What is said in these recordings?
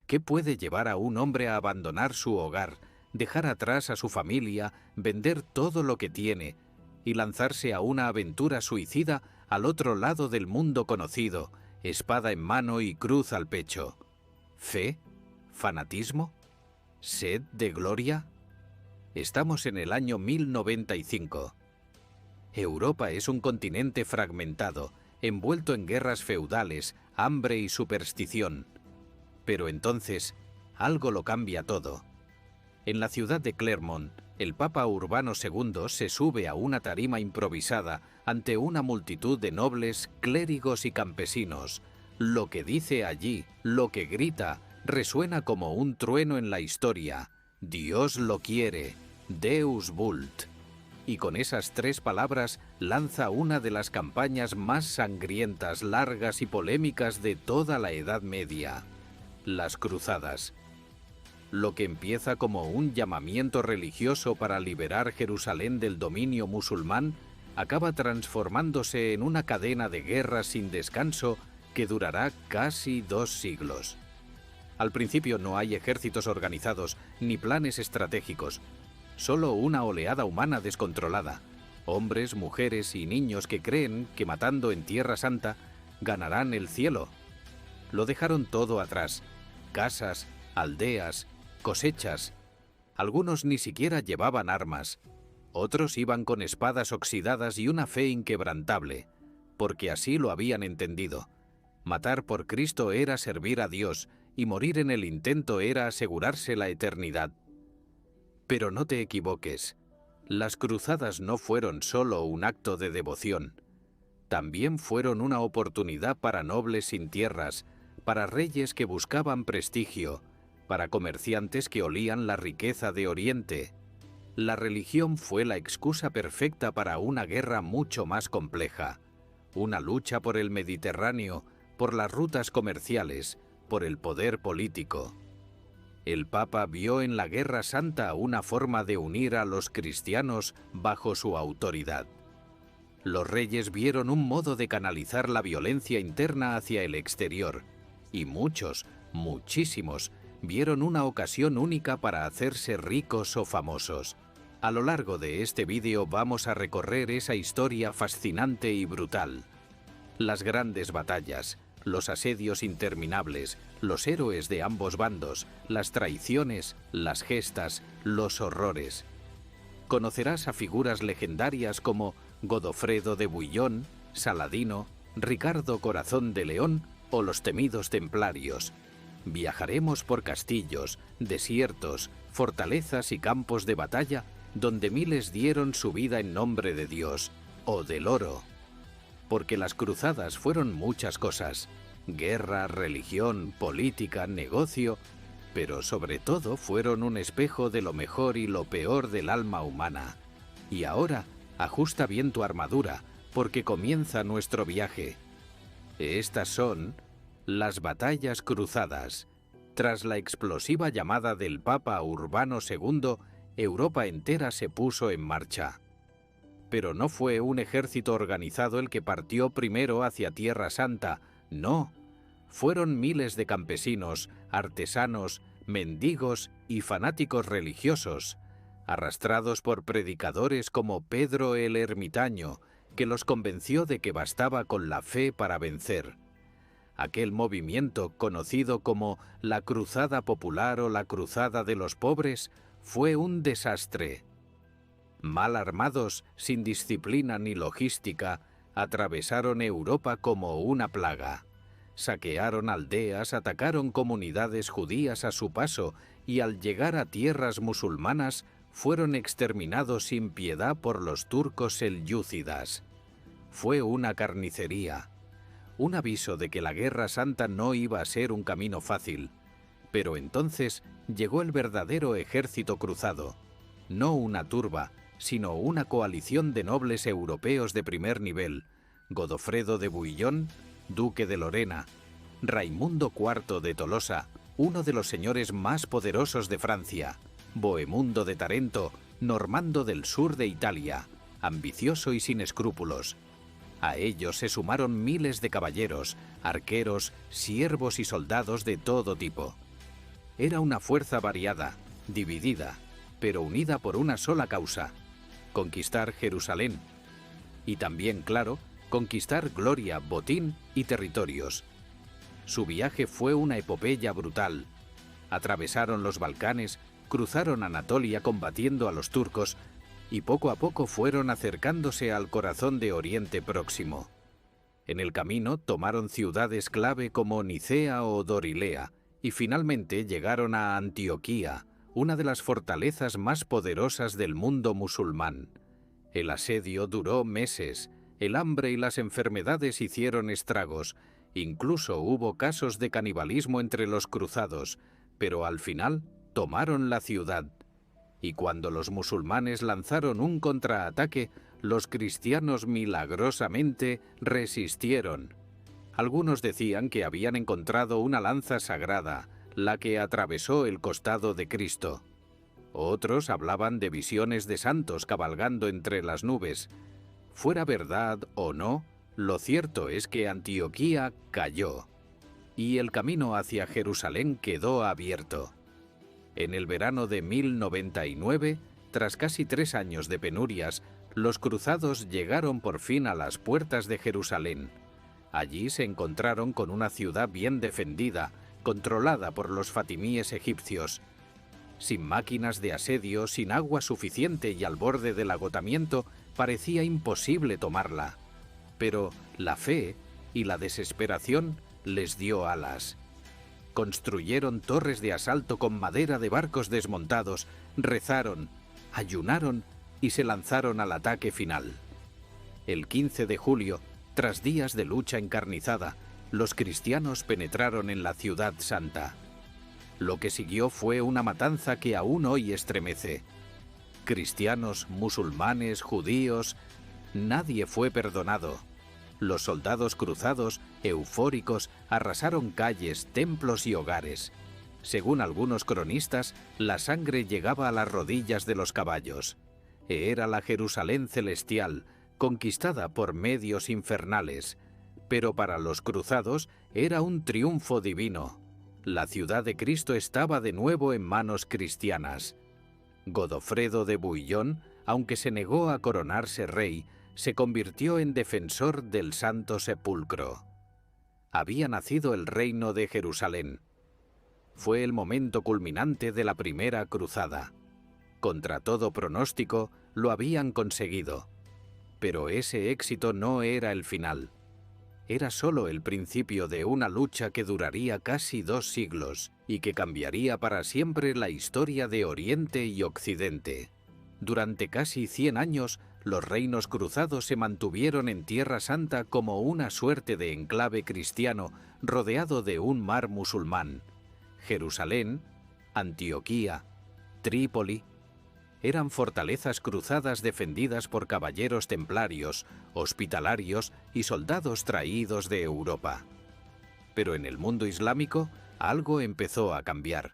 ¿Qué puede llevar a un hombre a abandonar su hogar, dejar atrás a su familia, vender todo lo que tiene y lanzarse a una aventura suicida al otro lado del mundo conocido, espada en mano y cruz al pecho? ¿Fe? ¿Fanatismo? ¿Sed de gloria? Estamos en el año 1095. Europa es un continente fragmentado, envuelto en guerras feudales, hambre y superstición. Pero entonces, algo lo cambia todo. En la ciudad de Clermont, el Papa Urbano II se sube a una tarima improvisada ante una multitud de nobles, clérigos y campesinos. Lo que dice allí, lo que grita, resuena como un trueno en la historia. Dios lo quiere, Deus vult. Y con esas 3 palabras lanza una de las campañas más sangrientas, largas y polémicas de toda la Edad Media: las Cruzadas. Lo que empieza como un llamamiento religioso para liberar Jerusalén del dominio musulmán acaba transformándose en una cadena de guerras sin descanso que durará casi 2 siglos. Al principio no hay ejércitos organizados ni planes estratégicos, solo una oleada humana descontrolada, hombres, mujeres y niños que creen que matando en Tierra Santa ganarán el cielo. Lo dejaron todo atrás: casas, aldeas, cosechas. Algunos ni siquiera llevaban armas. Otros iban con espadas oxidadas y una fe inquebrantable, porque así lo habían entendido. Matar por Cristo era servir a Dios, y morir en el intento era asegurarse la eternidad. Pero no te equivoques, las cruzadas no fueron solo un acto de devoción. También fueron una oportunidad para nobles sin tierras, para reyes que buscaban prestigio, para comerciantes que olían la riqueza de Oriente. La religión fue la excusa perfecta para una guerra mucho más compleja, una lucha por el Mediterráneo, por las rutas comerciales, por el poder político. El Papa vio en la Guerra Santa una forma de unir a los cristianos bajo su autoridad. Los reyes vieron un modo de canalizar la violencia interna hacia el exterior, y muchos, muchísimos, vieron una ocasión única para hacerse ricos o famosos. A lo largo de este vídeo vamos a recorrer esa historia fascinante y brutal. Las grandes batallas, los asedios interminables, los héroes de ambos bandos, las traiciones, las gestas, los horrores. Conocerás a figuras legendarias como Godofredo de Bouillon, Saladino, Ricardo Corazón de León o los temidos templarios. Viajaremos por castillos, desiertos, fortalezas y campos de batalla donde miles dieron su vida en nombre de Dios o del oro. Porque las cruzadas fueron muchas cosas: guerra, religión, política, negocio, pero sobre todo fueron un espejo de lo mejor y lo peor del alma humana. Y ahora, ajusta bien tu armadura, porque comienza nuestro viaje. Estas son las batallas cruzadas. Tras la explosiva llamada del Papa Urbano II, Europa entera se puso en marcha. Pero no fue un ejército organizado el que partió primero hacia Tierra Santa, no. Fueron miles de campesinos, artesanos, mendigos y fanáticos religiosos, arrastrados por predicadores como Pedro el Ermitaño, que los convenció de que bastaba con la fe para vencer. Aquel movimiento, conocido como la Cruzada Popular o la Cruzada de los Pobres, fue un desastre. Mal armados, sin disciplina ni logística, atravesaron Europa como una plaga. Saquearon aldeas, atacaron comunidades judías a su paso y al llegar a tierras musulmanas fueron exterminados sin piedad por los turcos selyúcidas. Fue una carnicería, un aviso de que la Guerra Santa no iba a ser un camino fácil. Pero entonces llegó el verdadero ejército cruzado, no una turba, sino una coalición de nobles europeos de primer nivel: Godofredo de Bouillon, duque de Lorena; Raimundo IV de Tolosa, uno de los señores más poderosos de Francia; Bohemundo de Tarento, normando del sur de Italia, ambicioso y sin escrúpulos. A ellos se sumaron miles de caballeros, arqueros, siervos y soldados de todo tipo. era una fuerza variada, dividida, pero unida por una sola causa: conquistar Jerusalén. Y también, claro, conquistar gloria, botín y territorios. Su viaje fue una epopeya brutal. Atravesaron los Balcanes, cruzaron Anatolia combatiendo a los turcos y poco a poco fueron acercándose al corazón de Oriente Próximo. En el camino tomaron ciudades clave como Nicea o Dorilea y finalmente llegaron a Antioquía, una de las fortalezas más poderosas del mundo musulmán. El asedio duró meses, el hambre y las enfermedades hicieron estragos, incluso hubo casos de canibalismo entre los cruzados, pero al final tomaron la ciudad. Y cuando los musulmanes lanzaron un contraataque, los cristianos milagrosamente resistieron. Algunos decían que habían encontrado una lanza sagrada, la que atravesó el costado de Cristo. Otros hablaban de visiones de santos cabalgando entre las nubes. Fuera verdad o no, lo cierto es que Antioquía cayó, y el camino hacia Jerusalén quedó abierto. En el verano de 1099, tras casi 3 años de penurias, los cruzados llegaron por fin a las puertas de Jerusalén. Allí se encontraron con una ciudad bien defendida, controlada por los fatimíes egipcios. Sin máquinas de asedio, sin agua suficiente y al borde del agotamiento, parecía imposible tomarla. Pero la fe y la desesperación les dio alas. Construyeron torres de asalto con madera de barcos desmontados, rezaron, ayunaron y se lanzaron al ataque final. El 15 de julio, tras días de lucha encarnizada, los cristianos penetraron en la ciudad santa. Lo que siguió fue una matanza que aún hoy estremece. Cristianos, musulmanes, judíos, nadie fue perdonado. Los soldados cruzados, eufóricos, arrasaron calles, templos y hogares. Según algunos cronistas, la sangre llegaba a las rodillas de los caballos. Era la Jerusalén celestial, conquistada por medios infernales. Pero para los cruzados era un triunfo divino. La ciudad de Cristo estaba de nuevo en manos cristianas. Godofredo de Bouillon, aunque se negó a coronarse rey, se convirtió en defensor del Santo Sepulcro. Había nacido el reino de Jerusalén. Fue el momento culminante de la primera cruzada. Contra todo pronóstico, lo habían conseguido. Pero ese éxito no era el final. Era solo el principio de una lucha que duraría casi 2 siglos y que cambiaría para siempre la historia de Oriente y Occidente. Durante casi 100 años, los reinos cruzados se mantuvieron en Tierra Santa como una suerte de enclave cristiano rodeado de un mar musulmán. Jerusalén, Antioquía, Trípoli, eran fortalezas cruzadas defendidas por caballeros templarios, hospitalarios y soldados traídos de Europa. Pero en el mundo islámico algo empezó a cambiar.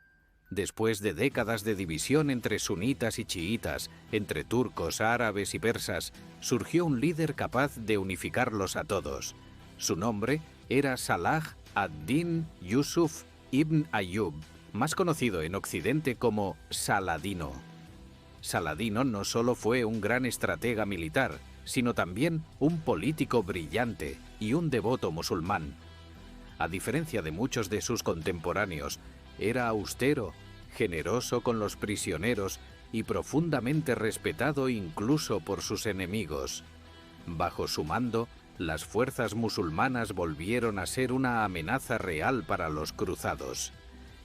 Después de décadas de división entre sunitas y chiitas, entre turcos, árabes y persas, surgió un líder capaz de unificarlos a todos. Su nombre era Salah ad-Din Yusuf ibn Ayyub, más conocido en Occidente como Saladino. Saladino no solo fue un gran estratega militar, sino también un político brillante y un devoto musulmán. A diferencia de muchos de sus contemporáneos, era austero, generoso con los prisioneros y profundamente respetado incluso por sus enemigos. Bajo su mando, las fuerzas musulmanas volvieron a ser una amenaza real para los cruzados.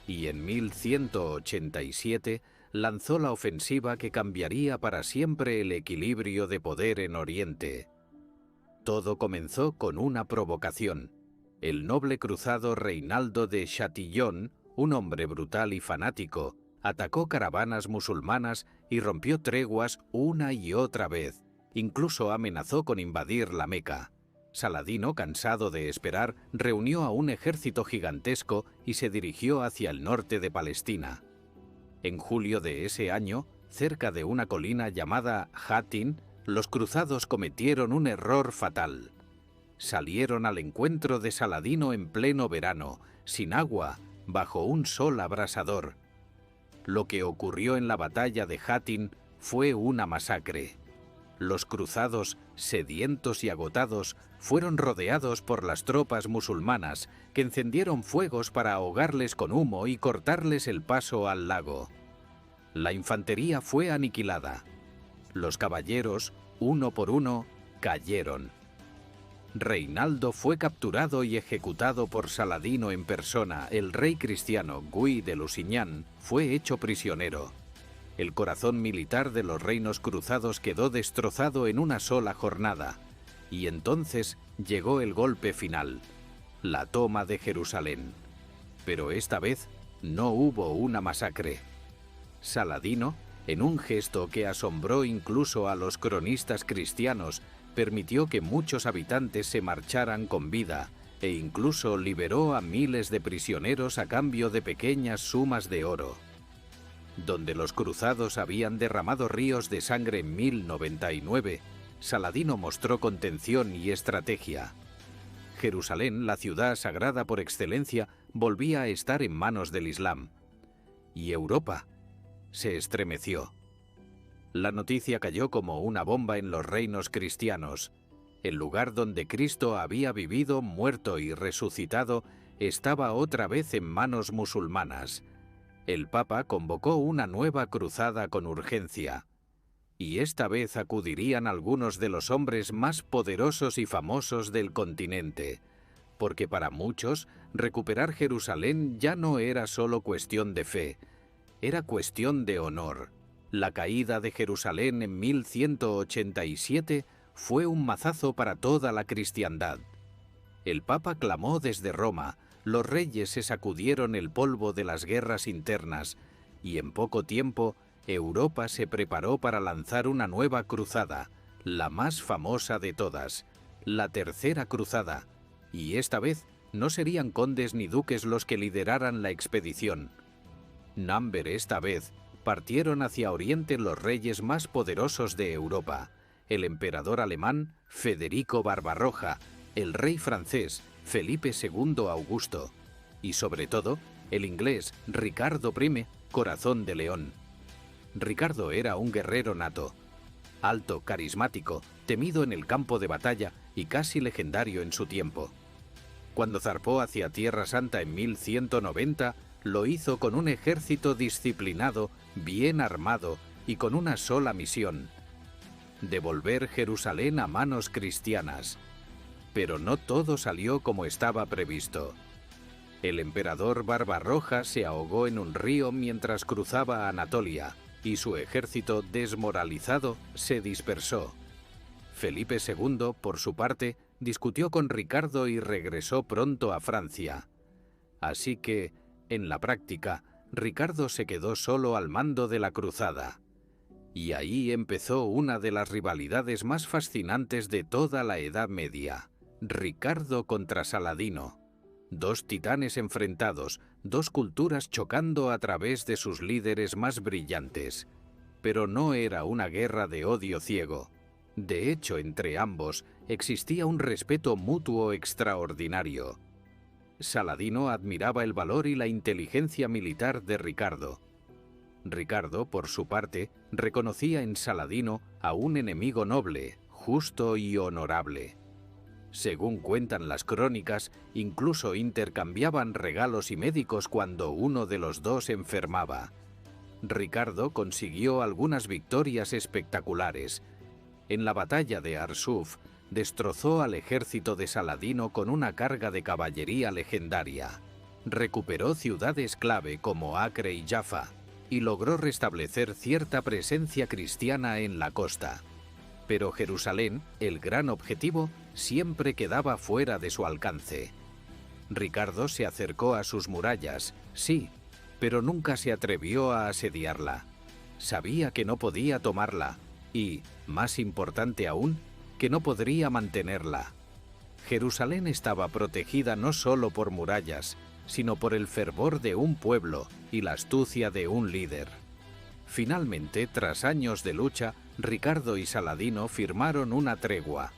Y en 1187 lanzó la ofensiva que cambiaría para siempre el equilibrio de poder en Oriente. Todo comenzó con una provocación. El noble cruzado Reinaldo de Chatillon, un hombre brutal y fanático, atacó caravanas musulmanas y rompió treguas una y otra vez. Incluso amenazó con invadir la Meca. Saladino, cansado de esperar, reunió a un ejército gigantesco y se dirigió hacia el norte de Palestina. En julio de ese año, cerca de una colina llamada Hattin, los cruzados cometieron un error fatal. Salieron al encuentro de Saladino en pleno verano, sin agua, bajo un sol abrasador. Lo que ocurrió en la batalla de Hattin fue una masacre. Los cruzados, sedientos y agotados, fueron rodeados por las tropas musulmanas, que encendieron fuegos para ahogarles con humo y cortarles el paso al lago. La infantería fue aniquilada. Los caballeros, uno por uno, cayeron. Reinaldo fue capturado y ejecutado por Saladino en persona. El rey cristiano Guy de Lusignan fue hecho prisionero. El corazón militar de los reinos cruzados quedó destrozado en una sola jornada. Y entonces llegó el golpe final, la toma de Jerusalén. Pero esta vez no hubo una masacre. Saladino, en un gesto que asombró incluso a los cronistas cristianos, permitió que muchos habitantes se marcharan con vida e incluso liberó a miles de prisioneros a cambio de pequeñas sumas de oro. Donde los cruzados habían derramado ríos de sangre en 1099, Saladino mostró contención y estrategia. Jerusalén, la ciudad sagrada por excelencia, volvía a estar en manos del Islam. Y Europa se estremeció. La noticia cayó como una bomba en los reinos cristianos. El lugar donde Cristo había vivido, muerto y resucitado, estaba otra vez en manos musulmanas. El Papa convocó una nueva cruzada con urgencia. Y esta vez acudirían algunos de los hombres más poderosos y famosos del continente, porque para muchos recuperar Jerusalén ya no era solo cuestión de fe, era cuestión de honor. La caída de Jerusalén en 1187 fue un mazazo para toda la cristiandad. El Papa clamó desde Roma, los reyes se sacudieron el polvo de las guerras internas, y en poco tiempo Europa se preparó para lanzar una nueva cruzada, la más famosa de todas, la Tercera Cruzada, y esta vez no serían condes ni duques los que lideraran la expedición. Namber esta vez partieron hacia Oriente los reyes más poderosos de Europa, el emperador alemán Federico Barbarroja, el rey francés Felipe II Augusto, y sobre todo el inglés Ricardo I, Corazón de León. Ricardo era un guerrero nato, alto, carismático, temido en el campo de batalla y casi legendario en su tiempo. Cuando zarpó hacia Tierra Santa en 1190, lo hizo con un ejército disciplinado, bien armado y con una sola misión: devolver Jerusalén a manos cristianas. Pero no todo salió como estaba previsto. El emperador Barbarroja se ahogó en un río mientras cruzaba Anatolia, y su ejército, desmoralizado, se dispersó. Felipe II, por su parte, discutió con Ricardo y regresó pronto a Francia. Así que, en la práctica, Ricardo se quedó solo al mando de la cruzada. Y ahí empezó una de las rivalidades más fascinantes de toda la Edad Media: Ricardo contra Saladino. Dos titanes enfrentados, dos culturas chocando a través de sus líderes más brillantes. Pero no era una guerra de odio ciego. De hecho, entre ambos existía un respeto mutuo extraordinario. Saladino admiraba el valor y la inteligencia militar de Ricardo. Ricardo, por su parte, reconocía en Saladino a un enemigo noble, justo y honorable. Según cuentan las crónicas, incluso intercambiaban regalos y médicos cuando uno de los dos enfermaba. Ricardo consiguió algunas victorias espectaculares. En la batalla de Arsuf, destrozó al ejército de Saladino con una carga de caballería legendaria. Recuperó ciudades clave como Acre y Jaffa, y logró restablecer cierta presencia cristiana en la costa. Pero Jerusalén, el gran objetivo, siempre quedaba fuera de su alcance. Ricardo se acercó a sus murallas, sí, pero nunca se atrevió a asediarla. Sabía que no podía tomarla y, más importante aún, que no podría mantenerla. Jerusalén estaba protegida no solo por murallas, sino por el fervor de un pueblo y la astucia de un líder. Finalmente, tras años de lucha, Ricardo y Saladino firmaron una tregua.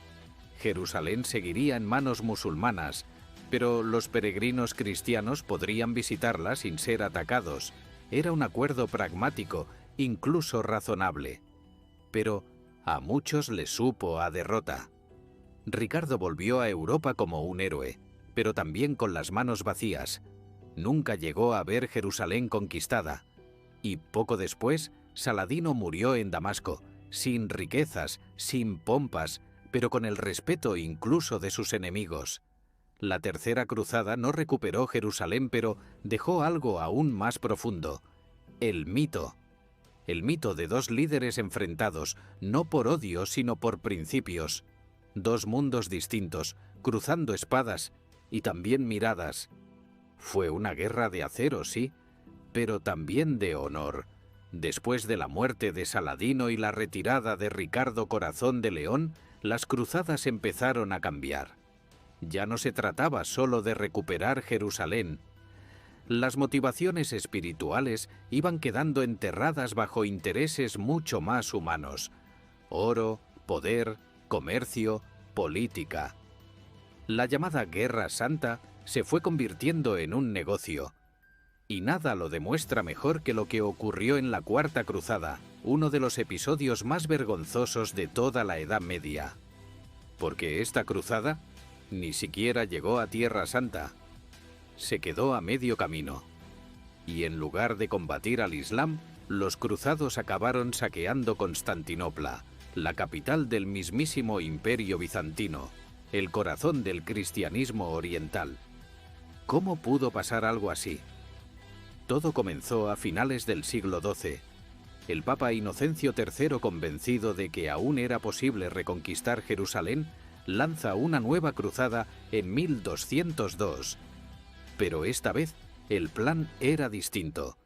Jerusalén seguiría en manos musulmanas, pero los peregrinos cristianos podrían visitarla sin ser atacados. Era un acuerdo pragmático, incluso razonable. Pero a muchos les supo a derrota. Ricardo volvió a Europa como un héroe, pero también con las manos vacías. Nunca llegó a ver Jerusalén conquistada. Y poco después, Saladino murió en Damasco, sin riquezas, sin pompas, pero con el respeto incluso de sus enemigos. La Tercera Cruzada no recuperó Jerusalén, pero dejó algo aún más profundo: el mito. El mito de dos líderes enfrentados, no por odio, sino por principios. Dos mundos distintos, cruzando espadas y también miradas. Fue una guerra de acero, sí, pero también de honor. Después de la muerte de Saladino y la retirada de Ricardo Corazón de León, las cruzadas empezaron a cambiar. Ya no se trataba solo de recuperar Jerusalén. Las motivaciones espirituales iban quedando enterradas bajo intereses mucho más humanos: oro, poder, comercio, política. La llamada Guerra Santa se fue convirtiendo en un negocio. Y nada lo demuestra mejor que lo que ocurrió en la Cuarta Cruzada, uno de los episodios más vergonzosos de toda la Edad Media. Porque esta cruzada ni siquiera llegó a Tierra Santa. Se quedó a medio camino. Y en lugar de combatir al Islam, los cruzados acabaron saqueando Constantinopla, la capital del mismísimo Imperio Bizantino, el corazón del cristianismo oriental. ¿Cómo pudo pasar algo así? Todo comenzó a finales del siglo XII. El Papa Inocencio III, convencido de que aún era posible reconquistar Jerusalén, lanza una nueva cruzada en 1202. Pero esta vez el plan era distinto.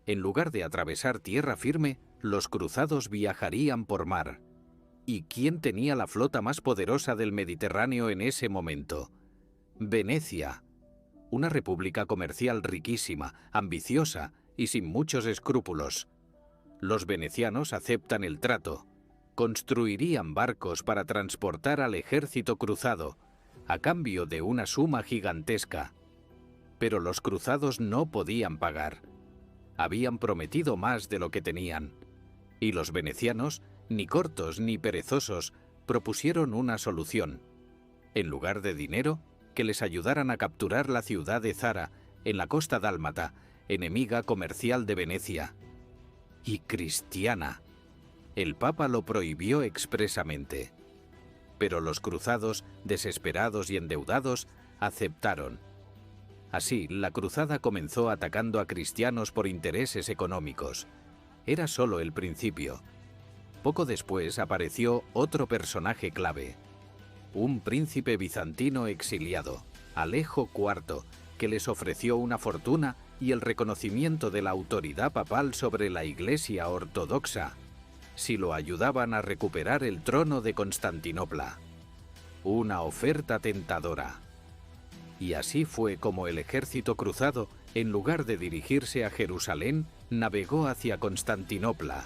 En lugar de atravesar tierra firme, los cruzados viajarían por mar. ¿Y quién tenía la flota más poderosa del Mediterráneo en ese momento? Venecia. Una república comercial riquísima, ambiciosa y sin muchos escrúpulos. Los venecianos aceptan el trato. Construirían barcos para transportar al ejército cruzado, a cambio de una suma gigantesca. Pero los cruzados no podían pagar. Habían prometido más de lo que tenían. Y los venecianos, ni cortos ni perezosos, propusieron una solución. En lugar de dinero, que les ayudaran a capturar la ciudad de Zara, en la costa dálmata, enemiga comercial de Venecia. Y cristiana. El Papa lo prohibió expresamente. Pero los cruzados, desesperados y endeudados, aceptaron. Así, la cruzada comenzó atacando a cristianos por intereses económicos. Era solo el principio. Poco después apareció otro personaje clave. Un príncipe bizantino exiliado, Alejo IV, que les ofreció una fortuna y el reconocimiento de la autoridad papal sobre la Iglesia ortodoxa, si lo ayudaban a recuperar el trono de Constantinopla. Una oferta tentadora. Y así fue como el ejército cruzado, en lugar de dirigirse a Jerusalén, navegó hacia Constantinopla,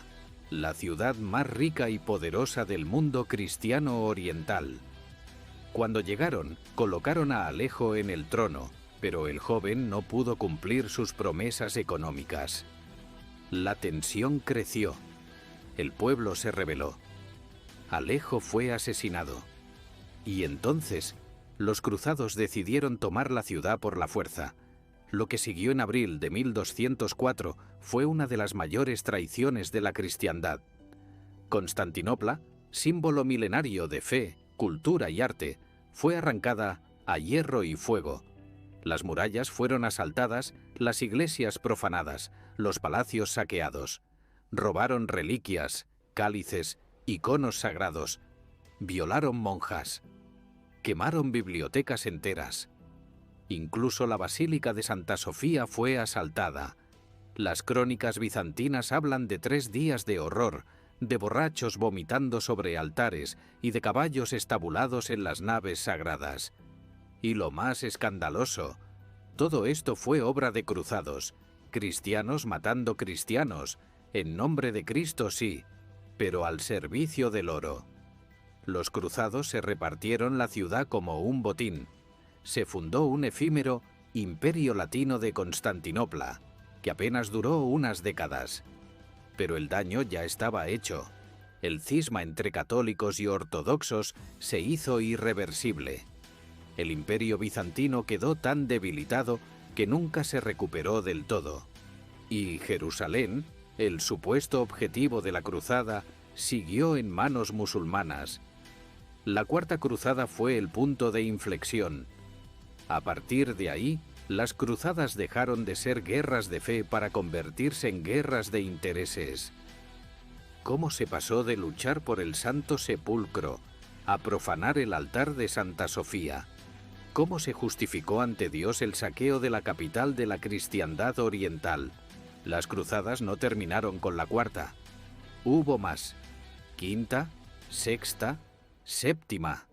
la ciudad más rica y poderosa del mundo cristiano oriental. Cuando llegaron, colocaron a Alejo en el trono, pero el joven no pudo cumplir sus promesas económicas. La tensión creció. El pueblo se rebeló. Alejo fue asesinado. Y entonces, los cruzados decidieron tomar la ciudad por la fuerza. Lo que siguió en abril de 1204 fue una de las mayores traiciones de la cristiandad. Constantinopla, símbolo milenario de fe, cultura y arte, fue arrancada a hierro y fuego. Las murallas fueron asaltadas, las iglesias profanadas, los palacios saqueados. Robaron reliquias, cálices, iconos sagrados. Violaron monjas. Quemaron bibliotecas enteras. Incluso la Basílica de Santa Sofía fue asaltada. Las crónicas bizantinas hablan de 3 días de horror, de borrachos vomitando sobre altares y de caballos estabulados en las naves sagradas. Y lo más escandaloso, todo esto fue obra de cruzados, cristianos matando cristianos, en nombre de Cristo sí, pero al servicio del oro. Los cruzados se repartieron la ciudad como un botín. se fundó un efímero Imperio Latino de Constantinopla, que apenas duró unas décadas. Pero el daño ya estaba hecho. El cisma entre católicos y ortodoxos se hizo irreversible. El Imperio bizantino quedó tan debilitado que nunca se recuperó del todo. Y Jerusalén, el supuesto objetivo de la cruzada, siguió en manos musulmanas. La Cuarta Cruzada fue el punto de inflexión. A partir de ahí, las cruzadas dejaron de ser guerras de fe para convertirse en guerras de intereses. ¿Cómo se pasó de luchar por el Santo Sepulcro a profanar el altar de Santa Sofía? ¿Cómo se justificó ante Dios el saqueo de la capital de la cristiandad oriental? Las cruzadas no terminaron con la cuarta. Hubo más. Quinta, sexta, séptima.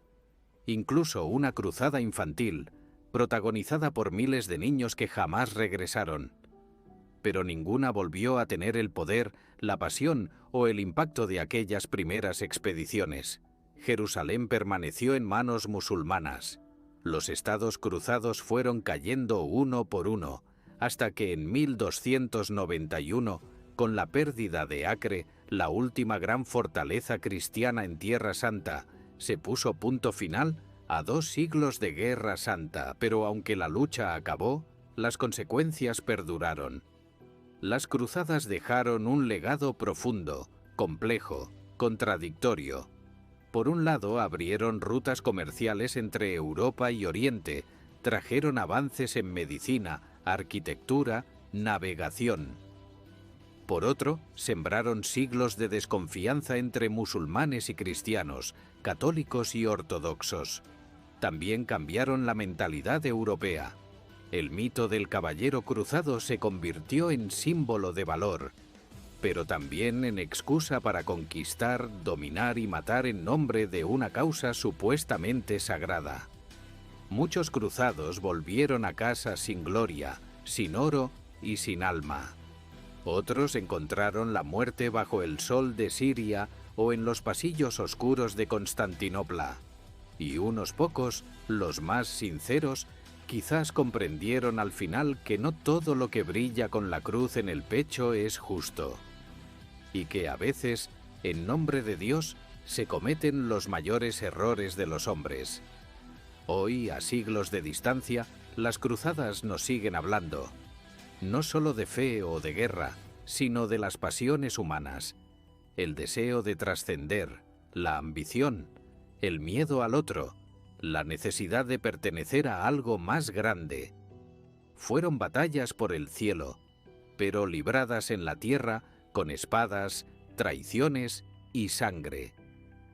Incluso una cruzada infantil, protagonizada por miles de niños que jamás regresaron. Pero ninguna volvió a tener el poder, la pasión o el impacto de aquellas primeras expediciones. Jerusalén permaneció en manos musulmanas. Los estados cruzados fueron cayendo uno por uno, hasta que en 1291, con la pérdida de Acre, la última gran fortaleza cristiana en Tierra Santa, se puso punto final a 2 siglos de guerra santa, pero aunque la lucha acabó, las consecuencias perduraron. Las cruzadas dejaron un legado profundo, complejo, contradictorio. Por un lado, abrieron rutas comerciales entre Europa y Oriente, trajeron avances en medicina, arquitectura, navegación. Por otro, sembraron siglos de desconfianza entre musulmanes y cristianos, católicos y ortodoxos. También cambiaron la mentalidad europea. El mito del caballero cruzado se convirtió en símbolo de valor, pero también en excusa para conquistar, dominar y matar en nombre de una causa supuestamente sagrada. Muchos cruzados volvieron a casa sin gloria, sin oro y sin alma. Otros encontraron la muerte bajo el sol de Siria o en los pasillos oscuros de Constantinopla. Y unos pocos, los más sinceros, quizás comprendieron al final que no todo lo que brilla con la cruz en el pecho es justo. Y que a veces, en nombre de Dios, se cometen los mayores errores de los hombres. Hoy, a siglos de distancia, las cruzadas nos siguen hablando, no solo de fe o de guerra, sino de las pasiones humanas, el deseo de trascender, la ambición, el miedo al otro, la necesidad de pertenecer a algo más grande. Fueron batallas por el cielo, pero libradas en la tierra con espadas, traiciones y sangre.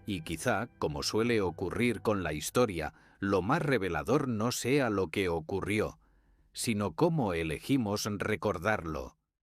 Y quizá, como suele ocurrir con la historia, lo más revelador no sea lo que ocurrió, sino cómo elegimos recordarlo.